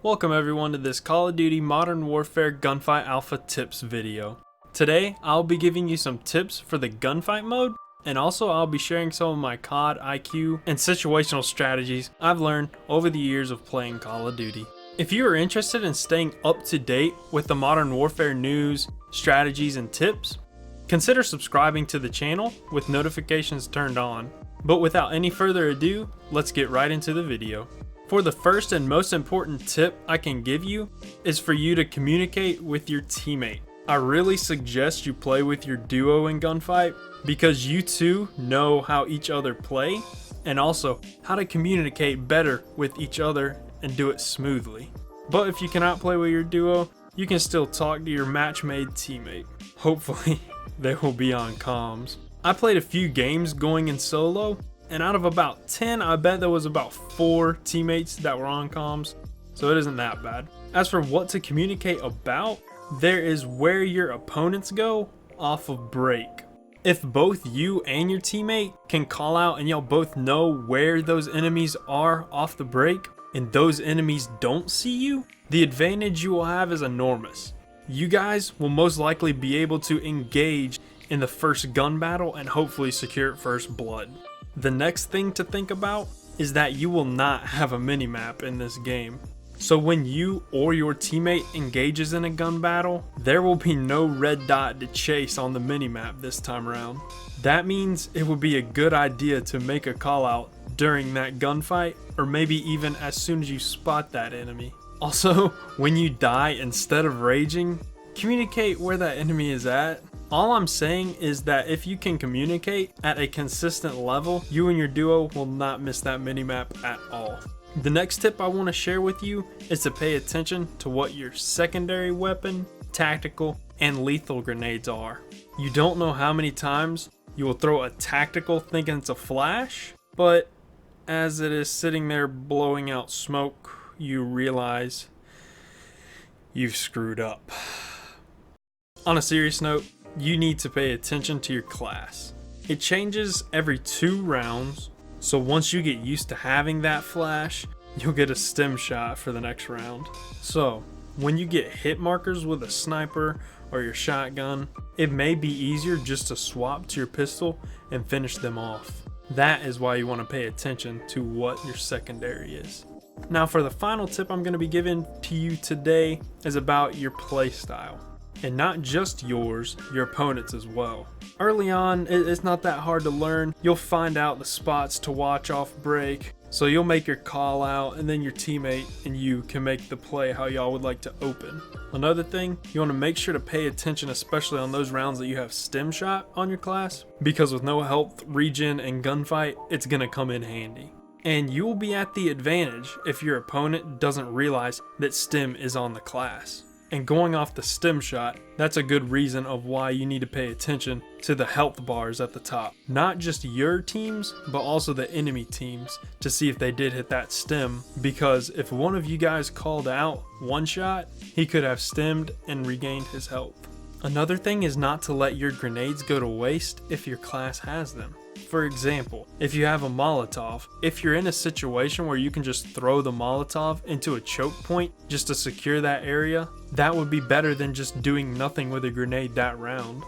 Welcome everyone to this Call of Duty Modern Warfare Gunfight Alpha Tips video. Today I'll be giving you some tips for the gunfight mode, and also I'll be sharing some of my COD IQ and situational strategies I've learned over the years of playing Call of Duty. If you are interested in staying up to date with the Modern Warfare news, strategies, and tips, consider subscribing to the channel with notifications turned on. But without any further ado, let's get right into the video. For the first and most important tip I can give you is for you to communicate with your teammate. I really suggest you play with your duo in gunfight because you two know how each other play and also how to communicate better with each other and do it smoothly. But if you cannot play with your duo, you can still talk to your match-made teammate. Hopefully they will be on comms. I played a few games going in solo, and out of about 10, I bet there was about 4 teammates that were on comms, so it isn't that bad. As for what to communicate about, there is where your opponents go off of break. If both you and your teammate can call out and y'all both know where those enemies are off the break, and those enemies don't see you, the advantage you will have is enormous. You guys will most likely be able to engage in the first gun battle and hopefully secure first blood. The next thing to think about is that you will not have a minimap in this game. So when you or your teammate engages in a gun battle, there will be no red dot to chase on the minimap this time around. That means it would be a good idea to make a call out during that gunfight, or maybe even as soon as you spot that enemy. Also, when you die, instead of raging, communicate where that enemy is at. All I'm saying is that if you can communicate at a consistent level, you and your duo will not miss that minimap at all. The next tip I want to share with you is to pay attention to what your secondary weapon, tactical, and lethal grenades are. You don't know how many times you will throw a tactical thinking it's a flash, but as it is sitting there blowing out smoke, you realize you've screwed up. On a serious note, you need to pay attention to your class. It changes every 2 rounds, so once you get used to having that flash, you'll get a stim shot for the next round. So when you get hit markers with a sniper or your shotgun, it may be easier just to swap to your pistol and finish them off. That is why you want to pay attention to what your secondary is. Now for the final tip I'm going to be giving to you today is about your playstyle. And not just yours, your opponent's as well. Early on, it's not that hard to learn. You'll find out the spots to watch off break, so you'll make your call out, and then your teammate and you can make the play how y'all would like to open. Another thing, you want to make sure to pay attention, especially on those rounds that you have stim shot on your class, because with no health, regen, and gunfight, it's going to come in handy. And you will be at the advantage if your opponent doesn't realize that stim is on the class. And going off the stim shot, that's a good reason of why you need to pay attention to the health bars at the top. Not just your teams, but also the enemy teams to see if they did hit that stim, because if one of you guys called out one shot, he could have stemmed and regained his health. Another thing is not to let your grenades go to waste if your class has them. For example, if you have a Molotov, if you're in a situation where you can just throw the Molotov into a choke point just to secure that area, that would be better than just doing nothing with a grenade that round.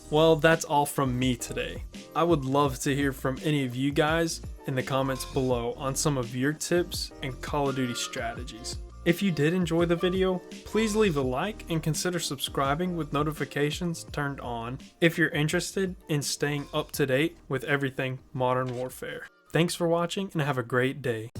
Well, that's all from me today. I would love to hear from any of you guys in the comments below on some of your tips and Call of Duty strategies. If you did enjoy the video, please leave a like and consider subscribing with notifications turned on if you're interested in staying up to date with everything Modern Warfare. Thanks for watching and have a great day.